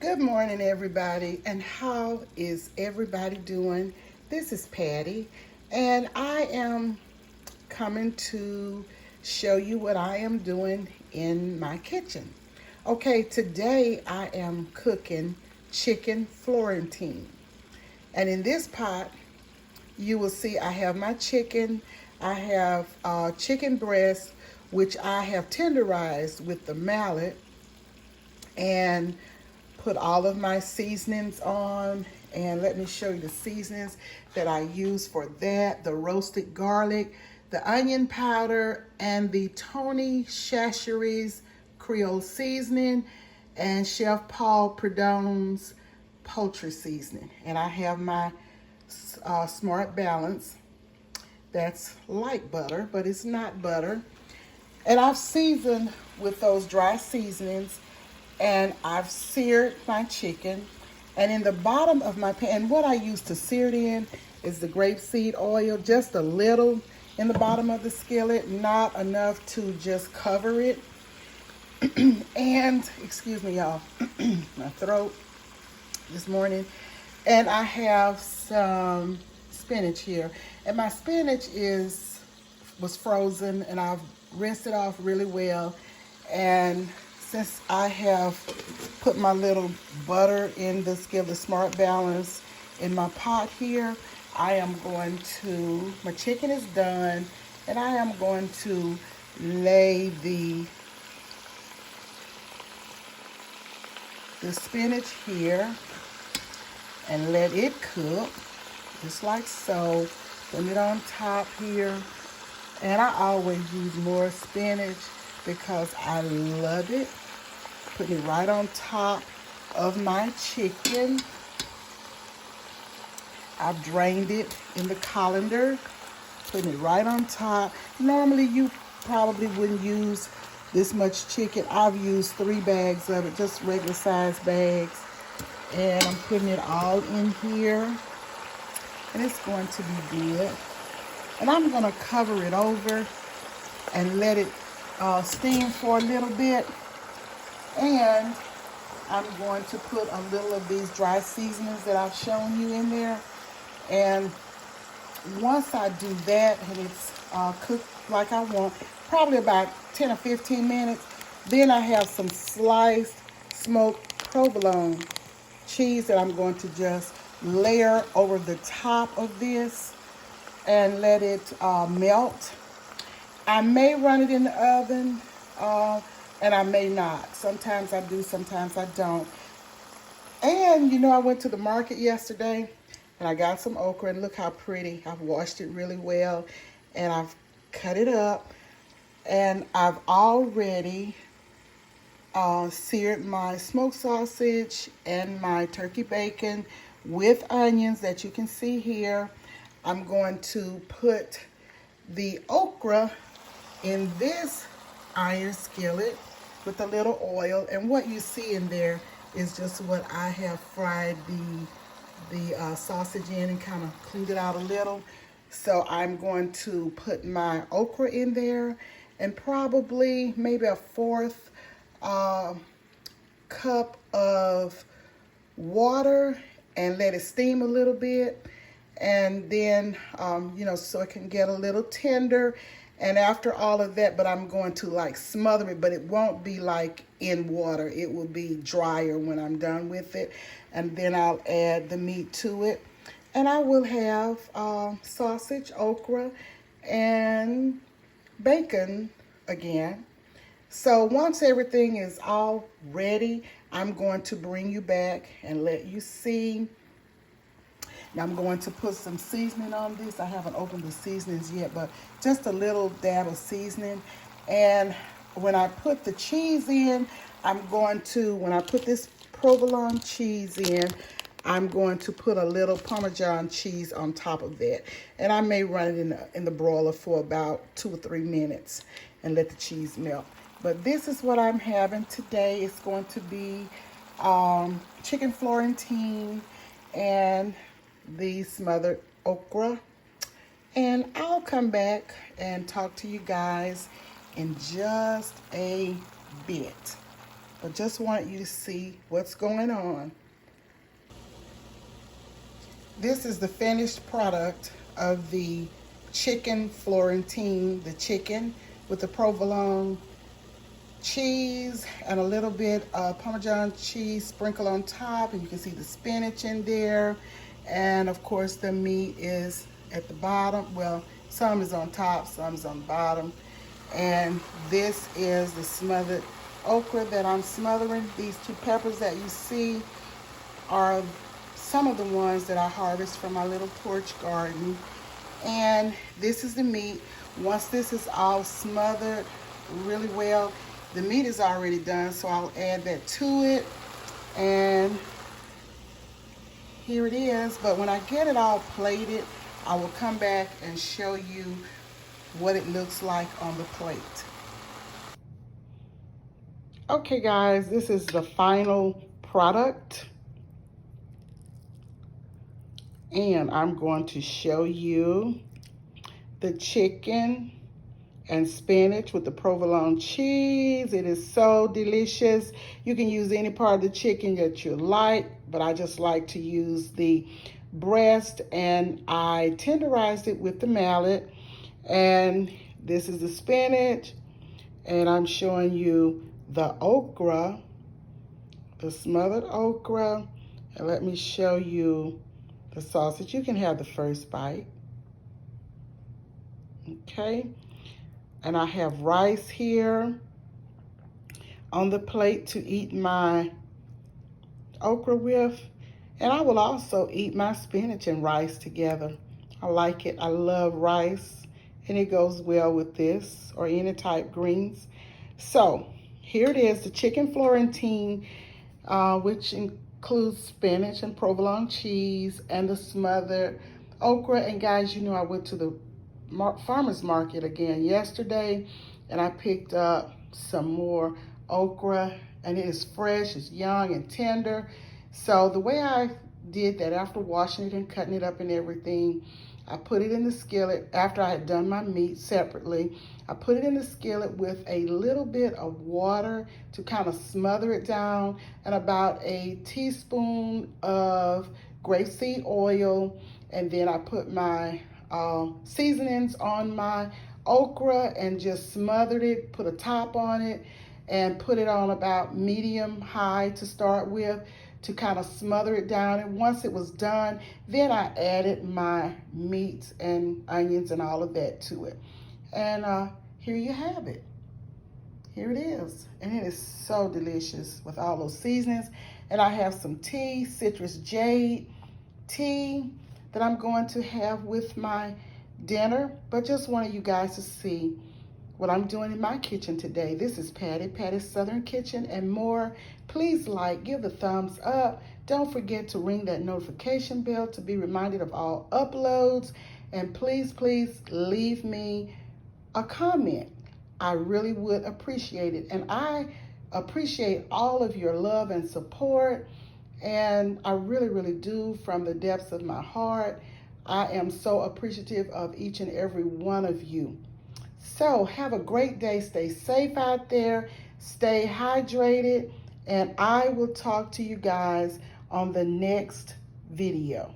Good morning, everybody, and how is everybody doing? This is Patty, and I am coming to show you what I am doing in my kitchen. Okay, today I am cooking chicken Florentine, and in this pot, you will see I have my chicken. I have chicken breast, which I have tenderized with the mallet and put all of my seasonings on. And let me show you the seasonings that I use for that: the roasted garlic, the onion powder, and the Tony Chachere's Creole seasoning, and Chef Paul Prudhomme's poultry seasoning. And I have my Smart Balance. That's like butter, but it's not butter. And I've seasoned with those dry seasonings, and I've seared my chicken. And in the bottom of my pan, and what I use to sear it in is the grapeseed oil, just a little in the bottom of the skillet, not enough to just cover it. And, excuse me, y'all, my throat this morning. And I have some spinach here. And my spinach was frozen, and I've rinsed it off really well. And since I have put my little butter in the skillet, Smart Balance, in my pot here, I am going to, my chicken is done, and I am going to lay the spinach here and let it cook, just like so. Put it on top here. And I always use more spinach because I love it. Putting it right on top of my chicken. I've drained it in the colander. Putting it right on top. Normally you probably wouldn't use this much chicken. I've used 3 bags of it, just regular size bags. And I'm putting it all in here. And it's going to be good. And I'm going to cover it over and let it steam for a little bit. And I'm going to put a little of these dry seasonings that I've shown you in there. And once I do that and it's cooked like I want, probably about 10 or 15 minutes, then I have some sliced smoked provolone cheese that I'm going to just layer over the top of this and let it melt. I may run it in the oven, and I may not. Sometimes I do, sometimes I don't. And you know, I went to the market yesterday and I got some okra, and look how pretty. I've washed it really well and I've cut it up, and I've already seared my smoked sausage and my turkey bacon with onions that you can see here. I'm going to put the okra in this iron skillet with a little oil, and what you see in there is just what I have fried the sausage in and kind of cleaned it out a little. So I'm going to put my okra in there, and probably maybe a 1/4 cup of water, and let it steam a little bit. And then, you know, so it can get a little tender. And after all of that, but I'm going to like smother it, but it won't be like in water. It will be drier when I'm done with it. And then I'll add the meat to it. And I will have sausage, okra, and bacon again. So once everything is all ready, I'm going to bring you back and let you see. Now I'm going to put some seasoning on this. I haven't opened the seasonings yet, but just a little dab of seasoning. And when I put the cheese in, I'm going to, when I put this provolone cheese in, I'm going to put a little Parmesan cheese on top of that. And I may run it in the broiler for about 2 or 3 minutes and let the cheese melt. But this is what I'm having today. It's going to be chicken Florentine and the smothered okra. And I'll come back and talk to you guys in just a bit. but just want you to see what's going on. This is the finished product of the chicken Florentine, the chicken with the provolone cheese and a little bit of Parmesan cheese sprinkled on top, and you can see the spinach in there, and of course the meat is at the bottom. Well, some is on top, some is on the bottom. And this is the smothered okra that I'm smothering. These 2 peppers that you see are some of the ones that I harvest from my little porch garden. And this is the meat. Once this is all smothered really well, the meat is already done, so I'll add that to it. And here it is. But when I get it all plated, I will come back and show you what it looks like on the plate. Okay guys, this is the final product. And I'm going to show you the chicken and spinach with the provolone cheese. It is so delicious. You can use any part of the chicken that you like, but I just like to use the breast, and I tenderized it with the mallet. And this is the spinach, and I'm showing you the okra, the smothered okra. And let me show you the sausage. You can have the first bite. Okay. And I have rice here on the plate to eat my okra with. And I will also eat my spinach and rice together. I like it. I love rice, and it goes well with this or any type greens. So here it is, the chicken Florentine, which includes spinach and provolone cheese and the smothered okra. And guys, you know I went to the farmer's market again yesterday, and I picked up some more okra, and it is fresh, it's young and tender. So the way I did that, after washing it and cutting it up and everything, I put it in the skillet. After I had done my meat separately, I put it in the skillet with a little bit of water to kind of smother it down, and about a teaspoon of grapeseed oil. And then I put my seasonings on my okra and just smothered it, put a top on it, and put it on about medium high to start with to kind of smother it down. And once it was done, then I added my meat and onions and all of that to it. And here you have it. Here it is. And it is so delicious with all those seasonings. And I have some tea, citrus jade tea, that I'm going to have with my dinner. But just wanted you guys to see what I'm doing in my kitchen today. This is Patty's Southern Kitchen and more. Please like, give the thumbs up. Don't forget to ring that notification bell to be reminded of all uploads. And please, please leave me a comment. I really would appreciate it. And I appreciate all of your love and support. And I really, really do, from the depths of my heart. I am so appreciative of each and every one of you. So have a great day. Stay safe out there. Stay hydrated. And I will talk to you guys on the next video.